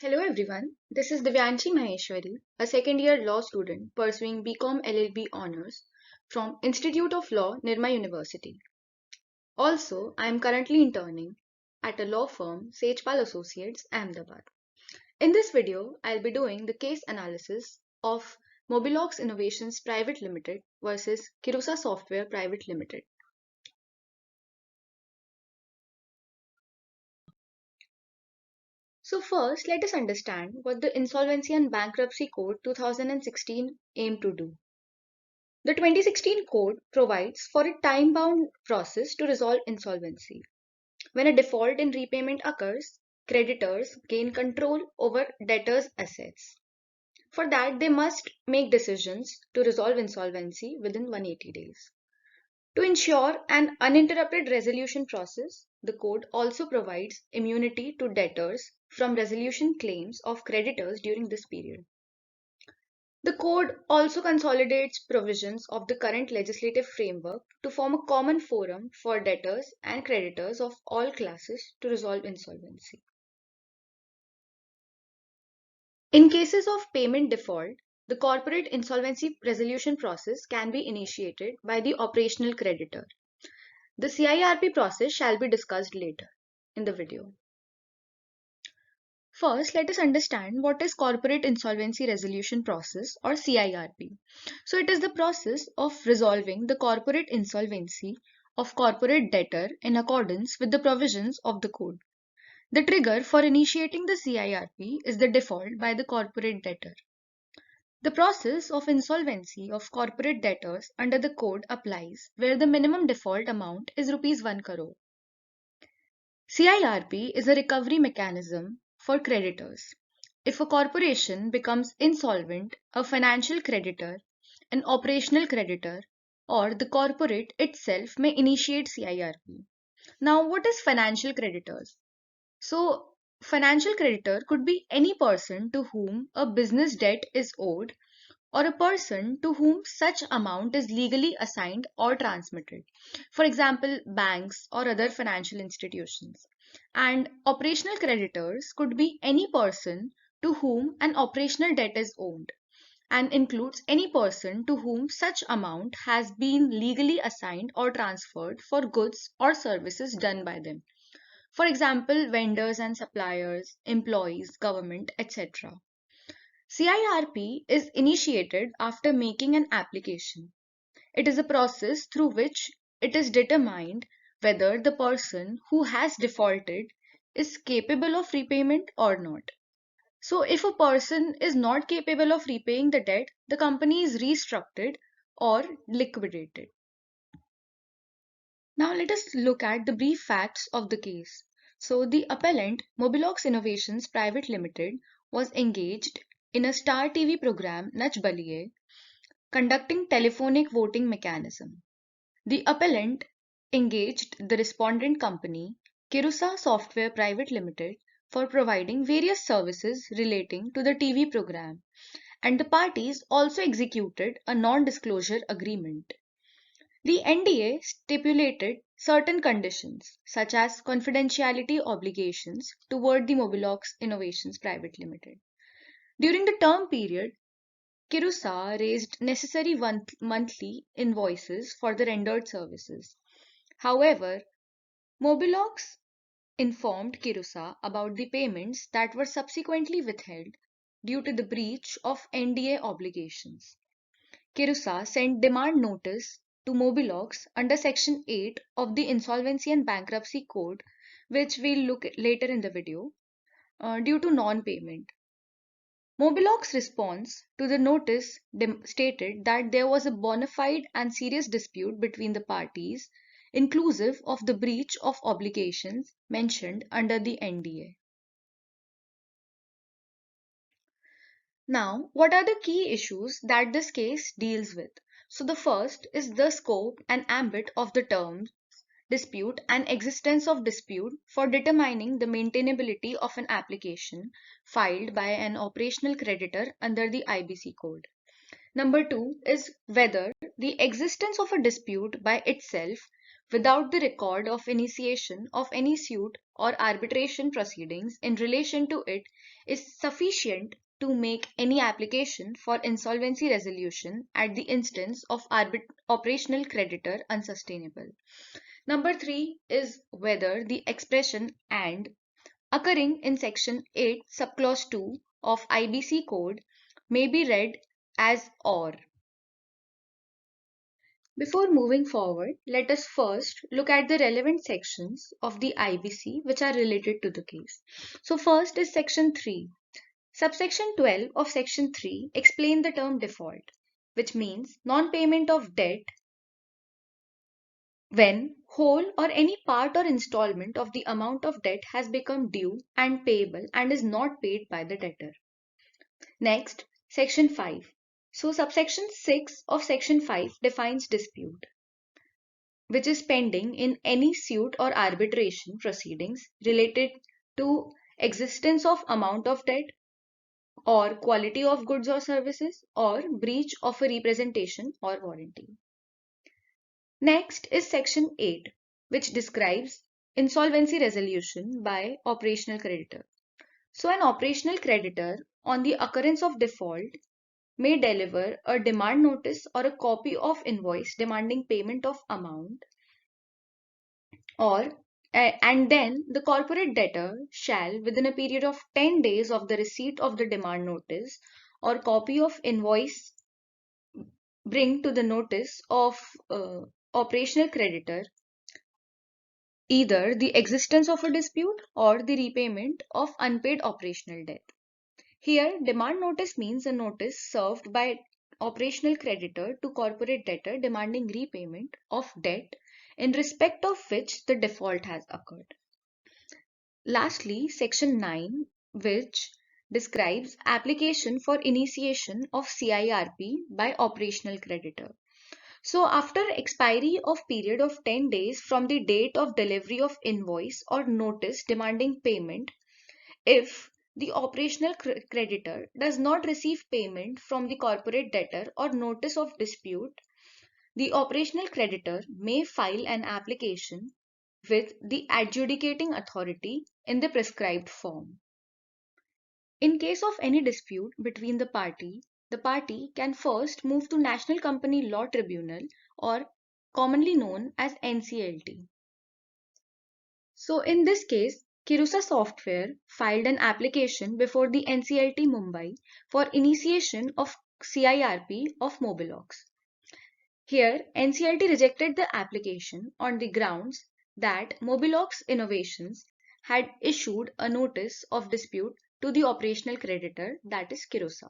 Hello everyone, this is Divyanshi Maheshwari, a second year law student pursuing BCom LLB honors from Institute of Law, Nirma University. Also, I am currently interning at a law firm, Sejpal Associates, Ahmedabad. In this video, I'll be doing the case analysis of Mobilox Innovations Private Limited versus Kirusa Software Private Limited. So first, let us understand what the Insolvency and Bankruptcy Code 2016 aimed to do. The 2016 Code provides for a time-bound process to resolve insolvency. When a default in repayment occurs, creditors gain control over debtors' assets. For that, they must make decisions to resolve insolvency within 180 days. To ensure an uninterrupted resolution process, the Code also provides immunity to debtors from resolution claims of creditors during this period. The Code also consolidates provisions of the current legislative framework to form a common forum for debtors and creditors of all classes to resolve insolvency. In cases of payment default, the corporate insolvency resolution process can be initiated by the operational creditor. The CIRP process shall be discussed later in the video. First, let us understand what is Corporate Insolvency Resolution Process or CIRP. So, it is the process of resolving the corporate insolvency of corporate debtor in accordance with the provisions of the code. The trigger for initiating the CIRP is the default by the corporate debtor. The process of insolvency of corporate debtors under the code applies where the minimum default amount is Rs 1 crore. CIRP is a recovery mechanism for creditors. If a corporation becomes insolvent, a financial creditor, an operational creditor, or the corporate itself may initiate CIRP. Now, what is financial creditors? So, financial creditor could be any person to whom a business debt is owed or a person to whom such amount is legally assigned or transmitted. For example, banks or other financial institutions. And operational creditors could be any person to whom an operational debt is owed and includes any person to whom such amount has been legally assigned or transferred for goods or services done by them. For example, vendors and suppliers, employees, government, etc. CIRP is initiated after making an application. It is a process through which it is determined whether the person who has defaulted is capable of repayment or not. So, if a person is not capable of repaying the debt, the company is restructured or liquidated. Now, let us look at the brief facts of the case. So, the appellant, Mobilox Innovations Private Limited, was engaged in a Star TV program, Nach Baliye, conducting telephonic voting mechanism. The appellant engaged the respondent company, Kirusa Software Private Limited, for providing various services relating to the TV program, and the parties also executed a non-disclosure agreement. The NDA stipulated certain conditions, such as confidentiality obligations toward the Mobilox Innovations Private Limited. During the term period, Kirusa raised necessary monthly invoices for the rendered services. However, Mobilox informed Kirusa about the payments that were subsequently withheld due to the breach of NDA obligations. Kirusa sent demand notice to Mobilox under Section 8 of the Insolvency and Bankruptcy Code, which we'll look at later in the video, due to non-payment. Mobilox's response to the notice stated that there was a bona fide and serious dispute between the parties, inclusive of the breach of obligations mentioned under the NDA. Now, what are the key issues that this case deals with? So, the first is the scope and ambit of the terms, dispute, and existence of dispute for determining the maintainability of an application filed by an operational creditor under the IBC code. Number two is whether the existence of a dispute by itself without the record of initiation of any suit or arbitration proceedings in relation to it is sufficient to make any application for insolvency resolution at the instance of operational creditor unsustainable. Number 3 is whether the expression "and" occurring in section 8 subclause 2 of IBC code may be read as "or". Before moving forward, let us first look at the relevant sections of the IBC which are related to the case. So first is section 3. Subsection 12 of section 3 explain the term default, which means non-payment of debt when whole or any part or installment of the amount of debt has become due and payable and is not paid by the debtor. Next, section 5. So subsection 6 of section 5 defines dispute, which is pending in any suit or arbitration proceedings related to existence of amount of debt or quality of goods or services or breach of a representation or warranty. Next is section 8, which describes insolvency resolution by operational creditor. So an operational creditor on the occurrence of default may deliver a demand notice or a copy of invoice demanding payment of amount or and then the corporate debtor shall, within a period of 10 days of the receipt of the demand notice or copy of invoice, bring to the notice of operational creditor either the existence of a dispute or the repayment of unpaid operational debt. Here, demand notice means a notice served by operational creditor to corporate debtor demanding repayment of debt in respect of which the default has occurred. Lastly, section 9, which describes application for initiation of CIRP by operational creditor. So after expiry of period of 10 days from the date of delivery of invoice or notice demanding payment, if the operational creditor does not receive payment from the corporate debtor or notice of dispute, the operational creditor may file an application with the adjudicating authority in the prescribed form. In case of any dispute between the party can first move to National Company Law Tribunal, or commonly known as NCLT. So in this case, Kirusa Software filed an application before the NCLT Mumbai for initiation of CIRP of Mobilox. Here, NCLT rejected the application on the grounds that Mobilox Innovations had issued a notice of dispute to the operational creditor, that is Kirusa.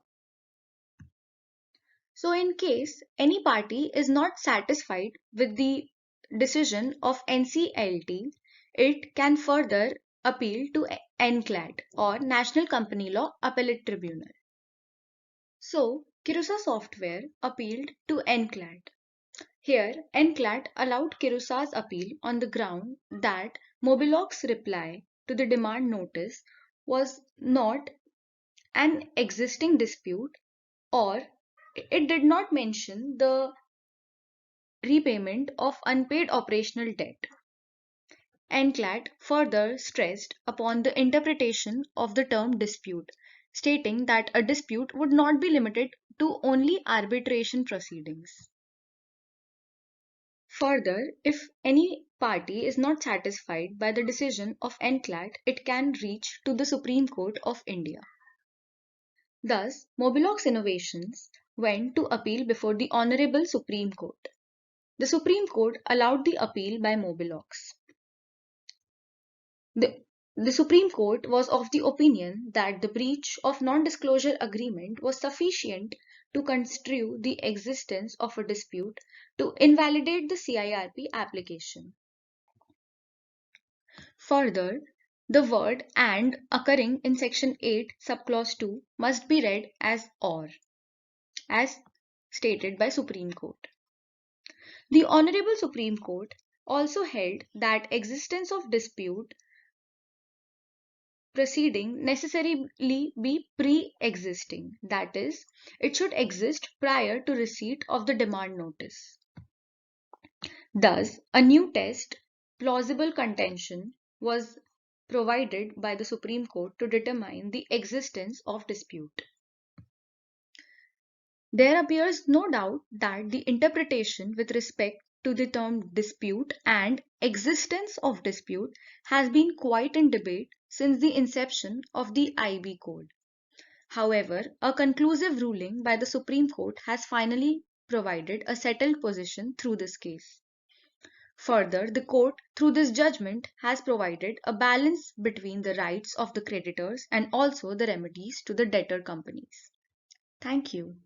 So in case any party is not satisfied with the decision of NCLT, it can further appeal to NCLAT, or National Company Law Appellate Tribunal. So Kirusa Software appealed to NCLAT. Here, NCLAT allowed Kirusa's appeal on the ground that Mobilox's reply to the demand notice was not an existing dispute, or it did not mention the repayment of unpaid operational debt. NCLAT further stressed upon the interpretation of the term dispute, stating that a dispute would not be limited to only arbitration proceedings. Further, if any party is not satisfied by the decision of NCLAT, it can reach to the Supreme Court of India. Thus, Mobilox Innovations went to appeal before the Honorable Supreme Court. The Supreme Court allowed the appeal by Mobilox. The Supreme Court was of the opinion that the breach of non-disclosure agreement was sufficient to construe the existence of a dispute to invalidate the CIRP application. Further, the word "and" occurring in section 8 subclause 2 must be read as "or", as stated by Supreme Court. The Honorable Supreme Court also held that existence of dispute proceeding necessarily be pre-existing, that is, it should exist prior to receipt of the demand notice. Thus, a new test, plausible contention, was provided by the Supreme Court to determine the existence of dispute. There appears no doubt that the interpretation with respect to the term dispute and existence of dispute has been quite in debate since the inception of the IB Code. However, a conclusive ruling by the Supreme Court has finally provided a settled position through this case. Further, the court, through this judgment, has provided a balance between the rights of the creditors and also the remedies to the debtor companies. Thank you.